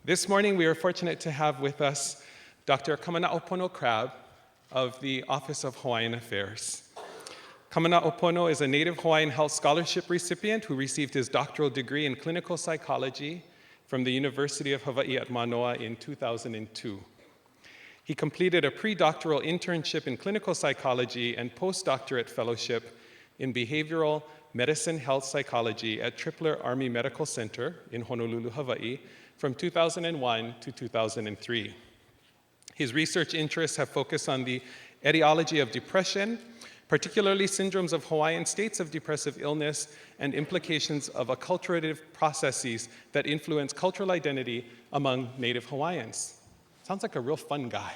This morning, we are fortunate to have with us Dr. Kamana'opono Crabbe of the Office of Hawaiian Affairs. Kamana'opono is a Native Hawaiian Health Scholarship recipient who received his doctoral degree in clinical psychology from the University of Hawaii at Mānoa in 2002. He completed a pre-doctoral internship in clinical psychology and postdoctorate fellowship in behavioral medicine health psychology at Tripler Army Medical Center in Honolulu, Hawaii, from 2001 to 2003. His research interests have focused on the etiology of depression, particularly syndromes of Hawaiian states of depressive illness and implications of acculturative processes that influence cultural identity among Native Hawaiians. Sounds like a real fun guy.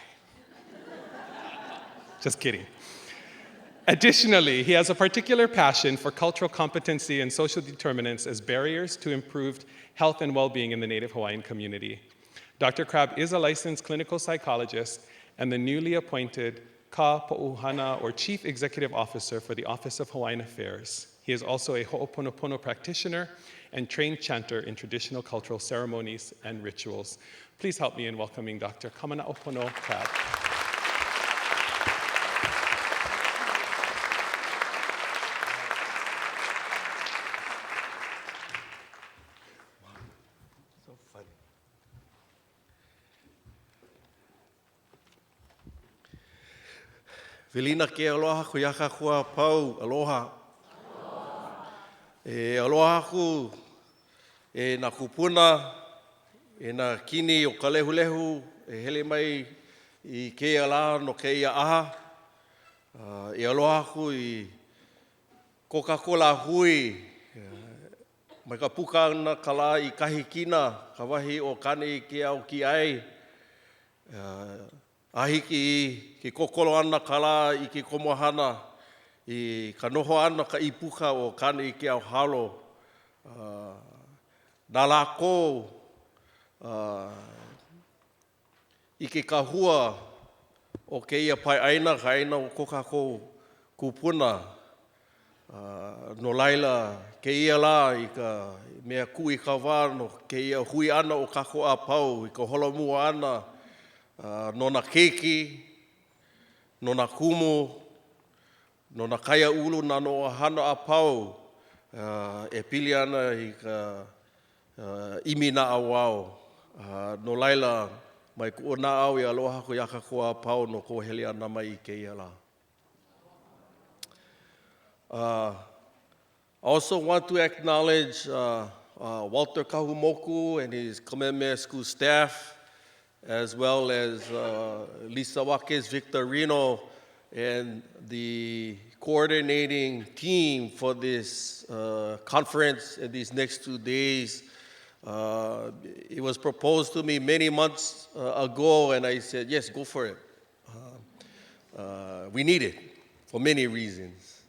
Just kidding. Additionally, he has a particular passion for cultural competency and social determinants as barriers to improved health and well-being in the Native Hawaiian community. Dr. Crabbe is a licensed clinical psychologist and the newly appointed Ka Po'uhana, or Chief Executive Officer for the Office of Hawaiian Affairs. He is also a Ho'oponopono practitioner and trained chanter in traditional cultural ceremonies and rituals. Please help me in welcoming Dr. Kamana'opono Crabbe. Velina ke aloha ko yaka kua pau, aloha. Aloha ku na kupuna, na kini o ka lehulehu, hele mai I keia la no keia aha. Aloha ku I Coca-Cola hui, mai ka puka na kala I kahi kina, ka wahi o kane ke au ki ai. Ahiki ki kokolo ana kala I ki komohana I ka noho ana ka ipuka o kane I ke au halo. Nā lako I ke kahua o ke ia pai Āina ka Āina o Coca-Cola kupuna. No laila ke ia la I ka mea kui ka wā no ke ia hui ana o kako a pau I ka holomua ana. No na Keiki, no na kumu, no na kaya ulu na no hana a pau, e pili ana I ka imina a wao. No laila mai kua na au I aloha ko yaka ko a pau no ko hele ana mai I ke ia la. I also want to acknowledge Walter Kahumoku and his Kamehameha School staff, as well as Lisa Watkins Victorino and the coordinating team for this conference and these next 2 days. It was proposed to me many months ago, and I said, yes, go for it. We need it for many reasons.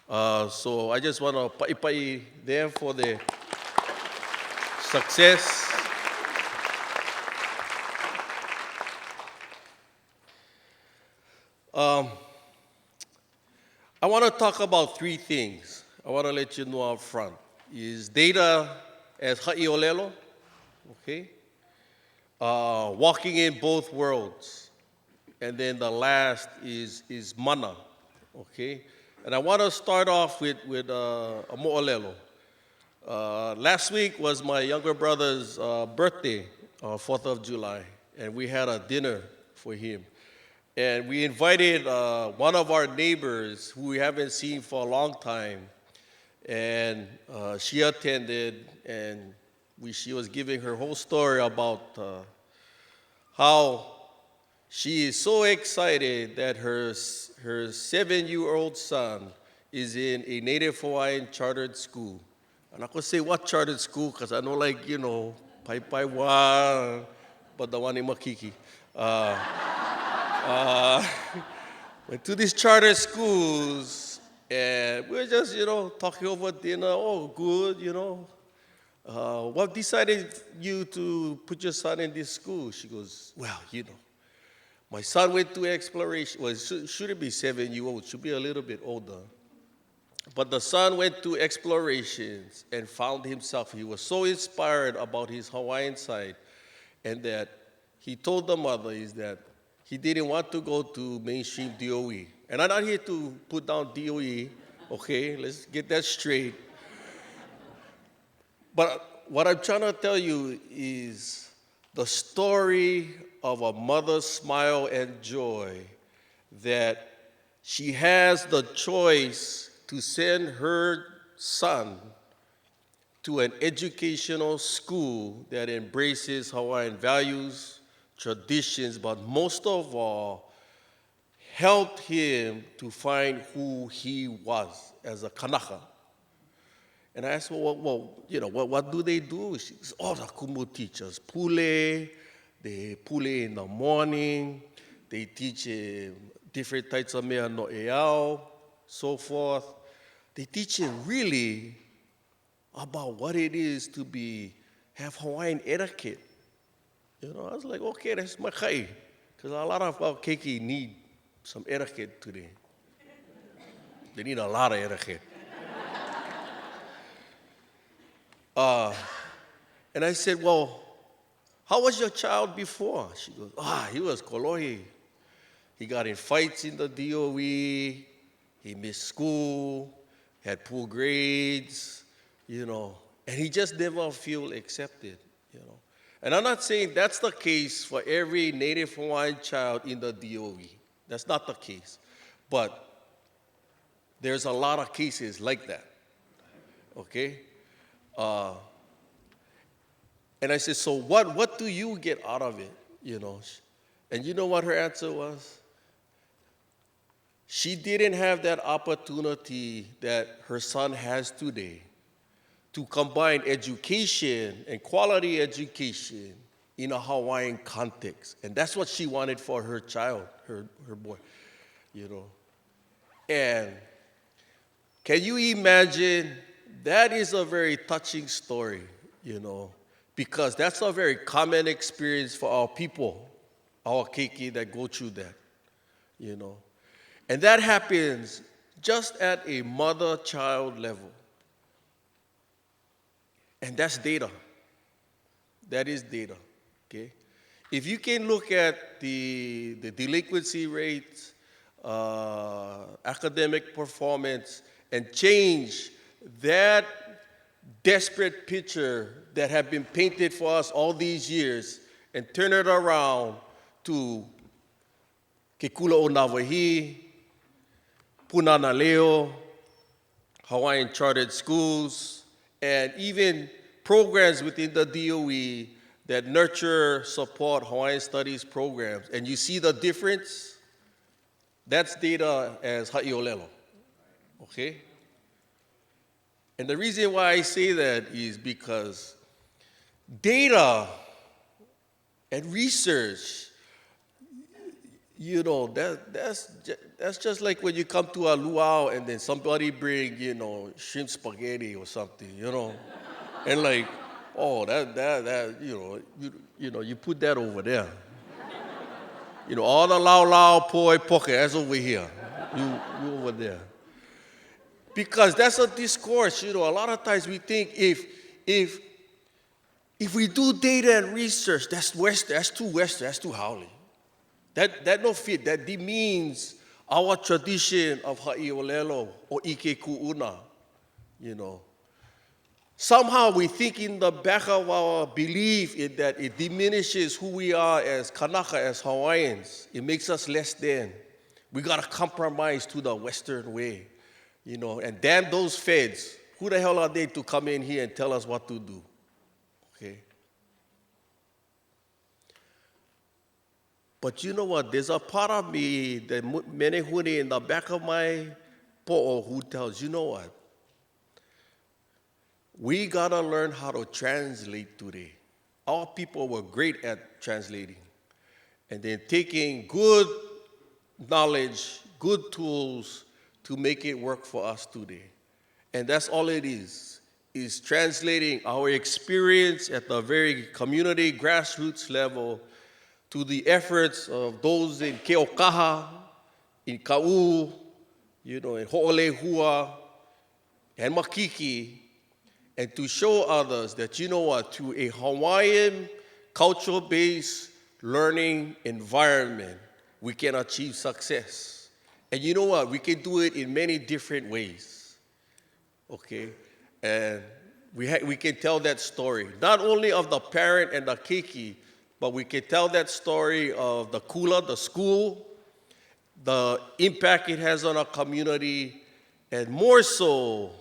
So I just want to pa'ipai there for the success. I want to talk about 3 things. I want to let you know up front. Is data as ha'iolelo, okay? Walking in both worlds. And then the last is mana, okay? And I want to start off with a mo'olelo. Last week was my younger brother's birthday, 4th of July, and we had a dinner for him. And we invited one of our neighbors who we haven't seen for a long time. And she attended, and she was giving her whole story about how she is so excited that her 7-year-old son is in a Native Hawaiian chartered school. And I could say what chartered school, because I know, like, you know, pai wa, but the one in Makiki. Went to these charter schools, and we were just, you know, talking over dinner. Oh, good, you know. What decided you to put your son in this school? She goes, well, you know, my son went to exploration. Well, shouldn't be 7-year-old, should be a little bit older. But the son went to explorations and found himself, he was so inspired about his Hawaiian side. and that he told the mother is that he didn't want to go to mainstream DOE. And I'm not here to put down DOE, okay? Let's get that straight. But what I'm trying to tell you is the story of a mother's smile and joy that she has the choice to send her son to an educational school that embraces Hawaiian values, traditions, but most of all, helped him to find who he was as a Kanaka. And I asked, what do they do? She says, the kumu teachers, pule, they pule in the morning, they teach different types of mea no eao, so forth. They teach him really about what it is to have Hawaiian etiquette. I was like, okay, that's my kai. Because a lot of our Keiki need some etiquette today. They need a lot of etiquette. And I said, well, how was your child before? She goes, he was kolohi. He got in fights in the DOE. He missed school, had poor grades, and he just never feel accepted, And I'm not saying that's the case for every Native Hawaiian child in the DOE. That's not the case. But there's a lot of cases like that, okay? And I said, so what do you get out of it, And you know what her answer was? She didn't have that opportunity that her son has today to combine education and quality education in a Hawaiian context. And that's what she wanted for her child, her boy, And can you imagine, that is a very touching story, because that's a very common experience for our people, our Keiki that go through that, And that happens just at a mother-child level. And that's data. That is data, okay? If you can look at the delinquency rates, academic performance, and change that desperate picture that have been painted for us all these years and turn it around to Ke Kula o Navahi, Punana Leo, Hawaiian chartered schools, and even programs within the DOE that nurture, support Hawaiian studies programs. And you see the difference? That's data as ha'iolelo, okay? And the reason why I say that is because data and research, that's just like when you come to a luau and then somebody bring, shrimp spaghetti or something, and like, you put that over there. All the lao poi poke, that's over here. You over there. Because that's a discourse, a lot of times we think if we do data and research, that's Western, that's too Western, that's too haole. That no fit, that demeans our tradition of ha'iolelo or ike ku'una, Somehow we think in the back of our belief that it diminishes who we are as Kanaka, as Hawaiians. It makes us less than. We gotta compromise to the Western way, and damn those feds. Who the hell are they to come in here and tell us what to do, okay? But you know what? There's a part of me, that menehune in the back of my po'o, who tells, you know what? We gotta learn how to translate today. Our people were great at translating. And then taking good knowledge, good tools to make it work for us today. And that's all it is translating our experience at the very community, grassroots level to the efforts of those in Keokaha, in Ka'u, in Ho'olehua, and Makiki, and to show others that, through a Hawaiian cultural-based learning environment, we can achieve success. And you know what? We can do it in many different ways, okay? And we can tell that story, not only of the parent and the Keiki, but we can tell that story of the kula, the school, the impact it has on our community, and more so,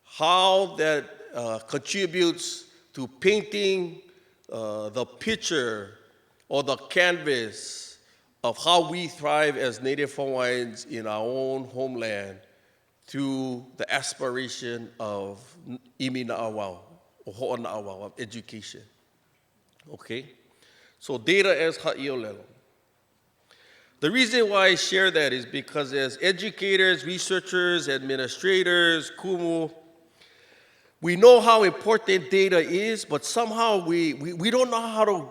how that contributes to painting the picture or the canvas of how we thrive as Native Hawaiians in our own homeland through the aspiration of Imiloa, or Ho'ona'awau, of education. Okay? So data as ha'iolelo. The reason why I share that is because as educators, researchers, administrators, kumu, we know how important data is, but somehow we don't know how to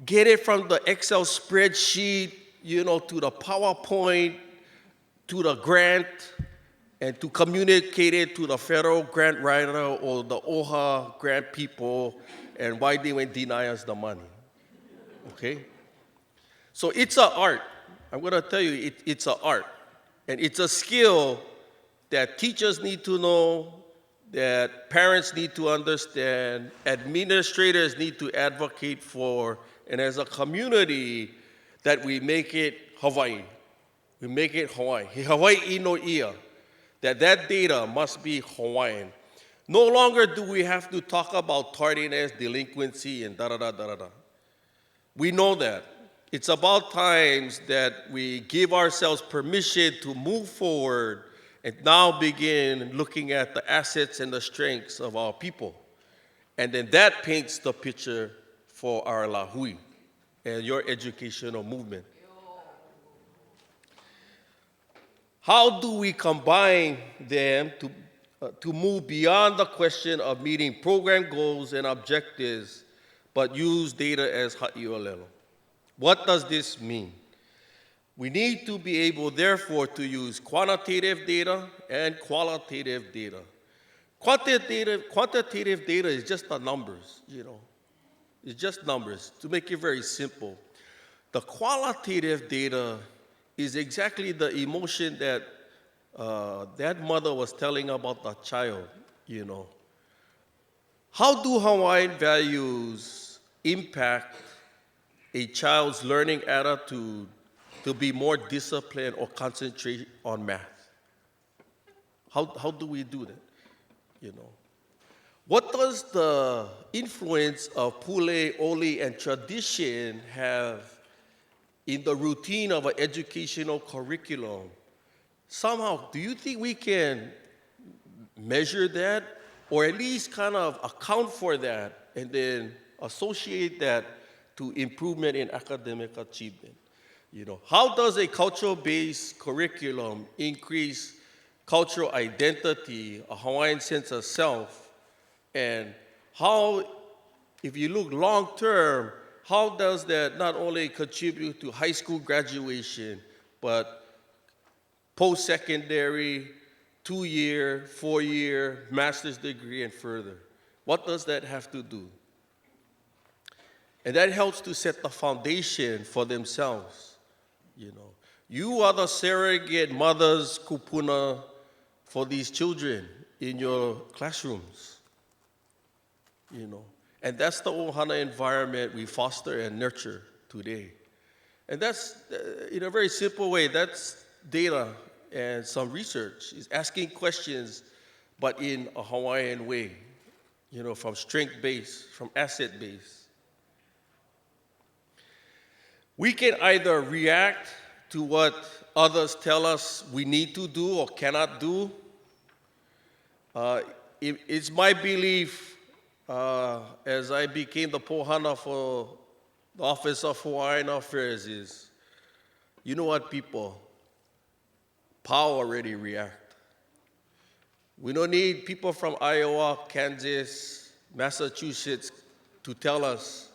get it from the Excel spreadsheet, to the PowerPoint, to the grant, and to communicate it to the federal grant writer or the OHA grant people, and why they went deny us the money. Okay? So it's an art. I'm going to tell you, it's an art. And it's a skill that teachers need to know, that parents need to understand, administrators need to advocate for, and as a community, that we make it Hawaii. We make it Hawaii. Hawaii no ia. That data must be Hawaiian. No longer do we have to talk about tardiness, delinquency, and da-da-da-da-da-da. We know that. It's about times that we give ourselves permission to move forward and now begin looking at the assets and the strengths of our people. And then that paints the picture for our lahui and your educational movement. How do we combine them to move beyond the question of meeting program goals and objectives, but use data as ha'iolelo? What does this mean? We need to be able, therefore, to use quantitative data and qualitative data. Quantitative data is just the numbers, It's just numbers, to make it very simple. The qualitative data is exactly the emotion that that mother was telling about the child, How do Hawaiian values impact a child's learning attitude to be more disciplined or concentrate on math? How do we do that? What does the influence of pule, oli, and tradition have in the routine of an educational curriculum? Somehow, do you think we can measure that, or at least kind of account for that, and then associate that to improvement in academic achievement? How does a cultural-based curriculum increase cultural identity, a Hawaiian sense of self, and how, if you look long-term, how does that not only contribute to high school graduation, but post-secondary, 2-year, 4-year, master's degree, and further? What does that have to do? And that helps to set the foundation for themselves. You are the surrogate mothers, kupuna, for these children in your classrooms. And that's the ohana environment we foster and nurture today. And that's, in a very simple way, that's data and some research, is asking questions, but in a Hawaiian way, from strength-based, from asset-based. We can either react to what others tell us we need to do or cannot do. It's my belief, as I became the pohana for the Office of Hawaiian Affairs, is, you know what, people? Power already react. We don't need people from Iowa, Kansas, Massachusetts to tell us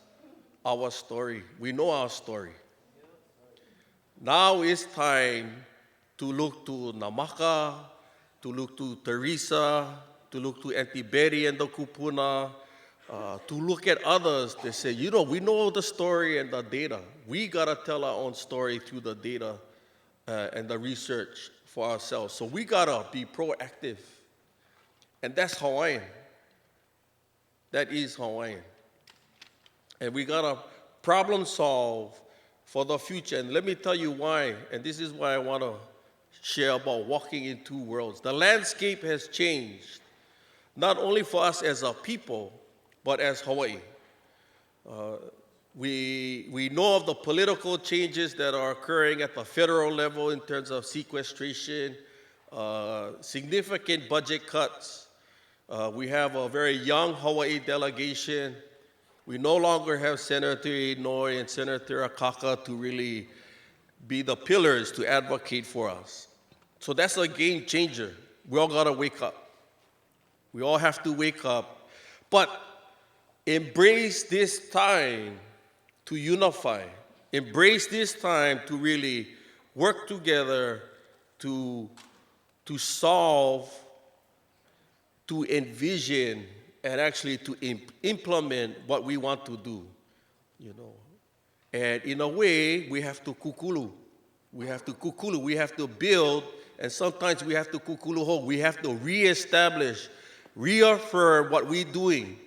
our story. We know our story. Now it's time to look to Namaka, to look to Teresa, to look to Auntie Betty and the kupuna, to look at others. They say, you know, we know the story and the data. We got to tell our own story through the data and the research for ourselves. So we got to be proactive. And that's Hawaiian. That is Hawaiian. And we got to problem solve for the future. And let me tell you why. And this is why I want to share about walking in two worlds. The landscape has changed, not only for us as a people, but as Hawaii. We know of the political changes that are occurring at the federal level in terms of sequestration, significant budget cuts. We have a very young Hawaii delegation. We no longer have Senator Inouye and Senator Akaka to really be the pillars to advocate for us. So that's a game changer. We all gotta wake up. We all have to wake up. But embrace this time to unify. Embrace this time to really work together to solve, to envision, and actually to implement what we want to do, you know. And in a way, we have to kukulu. We have to kukulu. We have to build, and sometimes we have to kukulu ho. We have to reestablish, reaffirm what we're doing.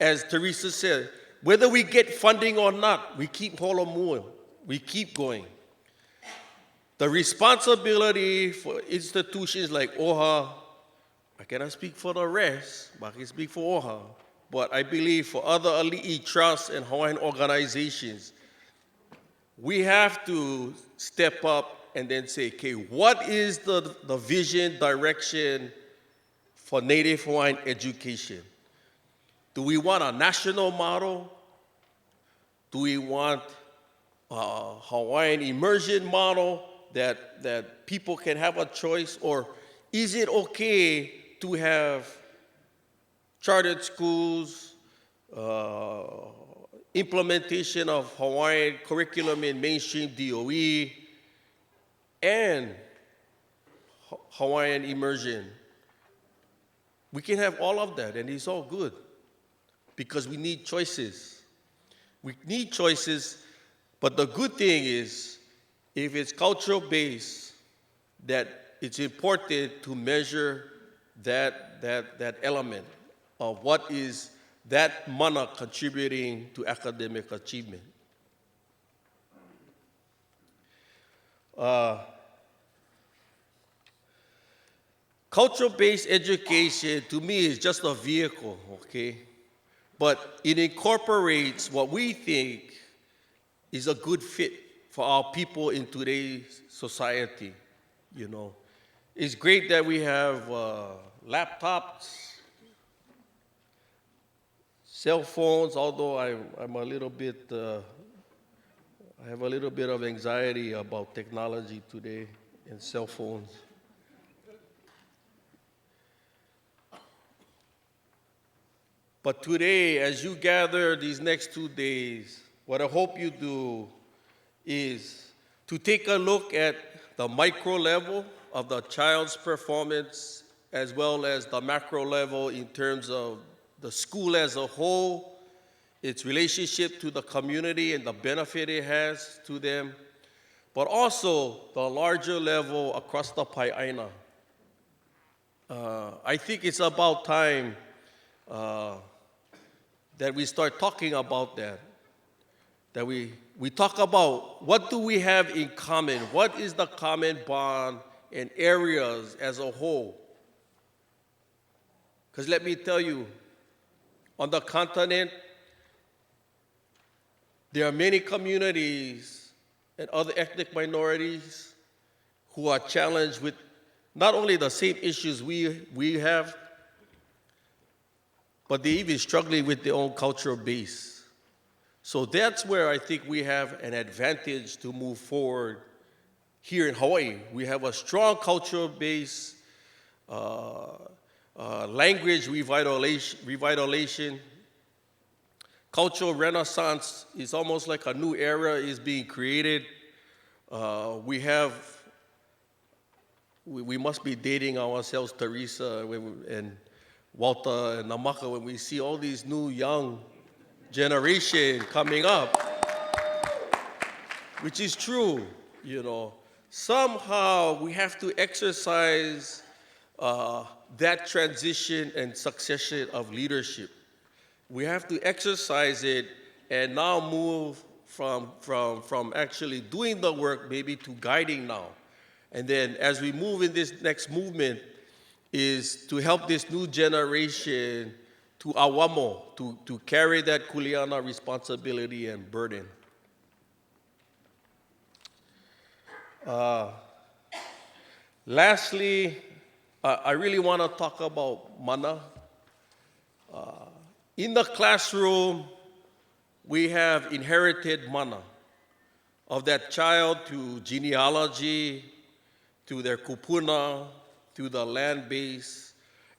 As Teresa said, whether we get funding or not, we keep holomua. We keep going. The responsibility for institutions like OHA, I cannot speak for the rest, but I can speak for OHA. But I believe for other ali'i trusts and Hawaiian organizations, we have to step up and then say, okay, what is the vision, direction for Native Hawaiian education? Do we want a national model? Do we want a Hawaiian immersion model that people can have a choice? Or is it okay to have chartered schools, implementation of Hawaiian curriculum in mainstream DOE, and Hawaiian immersion? We can have all of that, and it's all good, because we need choices. We need choices, but the good thing is, if it's cultural based, that it's important to measure that element of what is that mana contributing to academic achievement. Cultural-based education, to me, is just a vehicle, okay? But it incorporates what we think is a good fit for our people in today's society, you know. It's great that we have laptops, cell phones, although I'm a little bit, I have a little bit of anxiety about technology today and cell phones. But today, as you gather these next 2 days, what I hope you do is to take a look at the micro level of the child's performance, as well as the macro level in terms of the school as a whole, its relationship to the community and the benefit it has to them, but also the larger level across the Āina. I think it's about time that we start talking about that we talk about what do we have in common, what is the common bond in areas as a whole. Because let me tell you, on the continent, there are many communities and other ethnic minorities who are challenged with not only the same issues we have, but they're even struggling with their own cultural base. So that's where I think we have an advantage to move forward here in Hawaii. We have a strong cultural base, language revitalization, cultural renaissance is almost like a new era is being created. We must be dating ourselves, Teresa, and Walter and Namaka, when we see all these new young generation coming up, which is true, you know. Somehow we have to exercise that transition and succession of leadership. We have to exercise it and now move from actually doing the work maybe to guiding now. And then as we move in this next movement is to help this new generation to awamo, to carry that kuleana responsibility and burden. Lastly, I really want to talk about mana. In the classroom, we have inherited mana of that child to genealogy, to their kupuna, to the land base.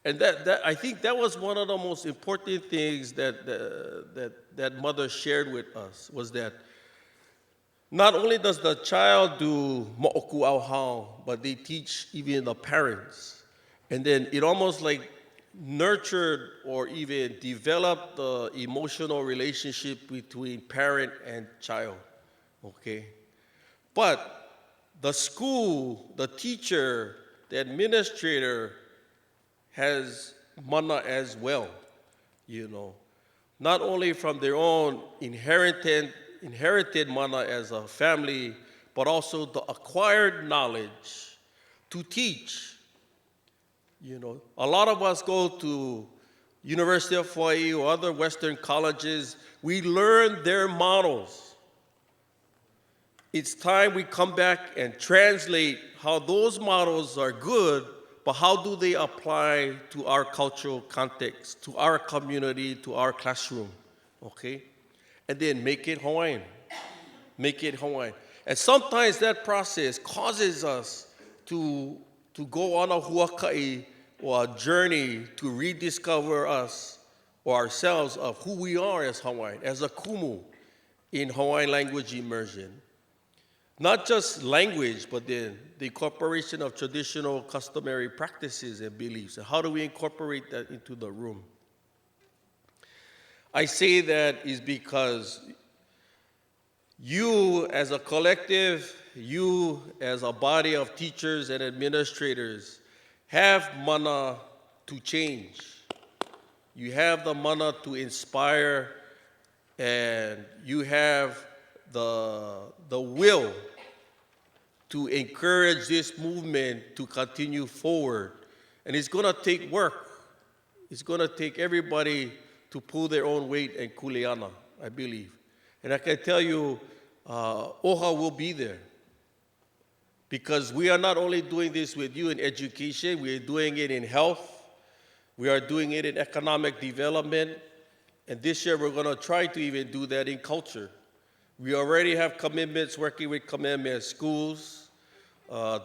And that I think that was one of the most important things that mother shared with us, was that not only does the child do mo'oku au hao, but they teach even the parents. And then it almost like nurtured or even developed the emotional relationship between parent and child, okay? But the school, the teacher, the administrator has mana as well, you know. Not only from their own inherited mana as a family, but also the acquired knowledge to teach. You know, a lot of us go to University of Hawaii or other Western colleges. We learn their models. It's time we come back and translate how those models are good, but how do they apply to our cultural context, to our community, to our classroom, okay? And then make it Hawaiian. Make it Hawaiian. And sometimes that process causes us to go on a huaka'i or a journey to rediscover us or ourselves of who we are as Hawaiian, as a kumu in Hawaiian language immersion. Not just language, but then the incorporation of traditional customary practices and beliefs. And how do we incorporate that into the room? I say that is because you as a collective, you as a body of teachers and administrators have mana to change. You have the mana to inspire, and you have the will to encourage this movement to continue forward. And it's gonna take work. It's gonna take everybody to pull their own weight and kuleana, I believe. And I can tell you, OHA will be there. Because we are not only doing this with you in education, we are doing it in health, we are doing it in economic development, and this year we're gonna try to even do that in culture. We already have commitments working with Kamehameha schools,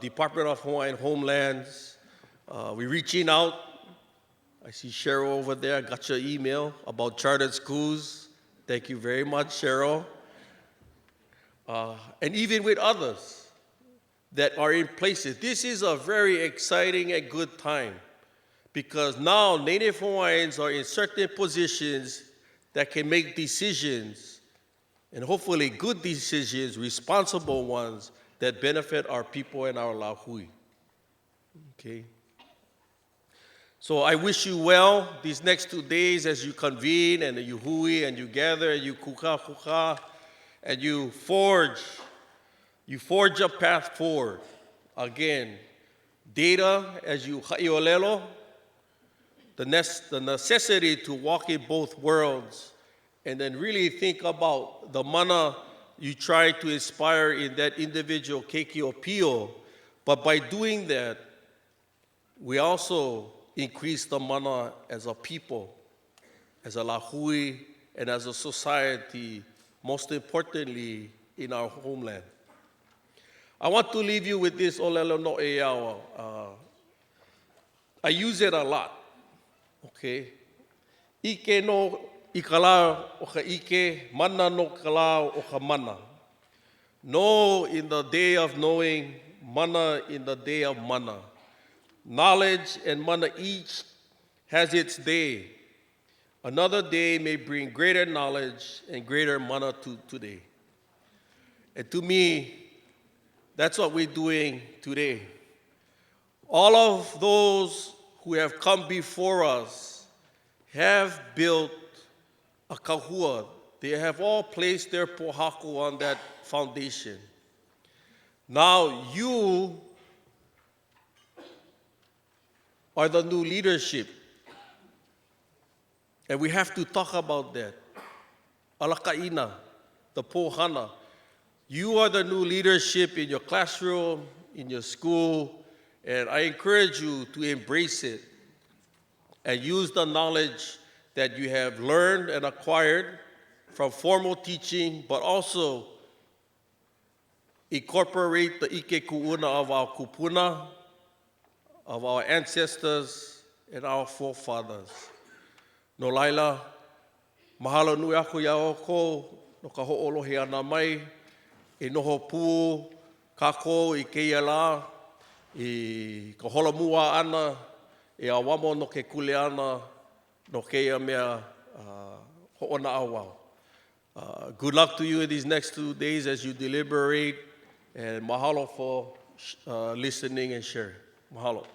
Department of Hawaiian Homelands. We're reaching out. I see Cheryl over there. I got your email about chartered schools. Thank you very much, Cheryl. And even with others that are in places. This is a very exciting and good time because now Native Hawaiians are in certain positions that can make decisions, and hopefully good decisions, responsible ones, that benefit our people and our lahui. Okay? So I wish you well these next 2 days as you convene and you hui and you gather and you kuka and you forge a path forward. Again, data as you ha'iolelo, the necessity to walk in both worlds, and then really think about the mana you try to inspire in that individual keiki o pio. But by doing that, we also increase the mana as a people, as a lahui, and as a society, most importantly, in our homeland. I want to leave you with this olelo no e awa. I use it a lot, okay? Ike no ikala o ka ike, mana no kala o ka mana. Know in the day of knowing, mana in the day of mana. Knowledge and mana each has its day. Another day may bring greater knowledge and greater mana to today. And to me, that's what we're doing today. All of those who have come before us have built a kahua. They have all placed their pohaku on that foundation. Now you are the new leadership. And we have to talk about that. Alakaina, the pohana. You are the new leadership in your classroom, in your school, and I encourage you to embrace it and use the knowledge that you have learned and acquired from formal teaching, but also incorporate the ike ku'una of our kupuna, of our ancestors, and our forefathers. No laila, mahalo nui aku ia o ko, no ka ho'olohe ana mai, e noho pū, kako i keia la, i ka holomua ana, e awamo no ke kule ana, no keia mea ho'ona awao. Good luck to you in these next 2 days as you deliberate, and mahalo for listening and sharing. Mahalo.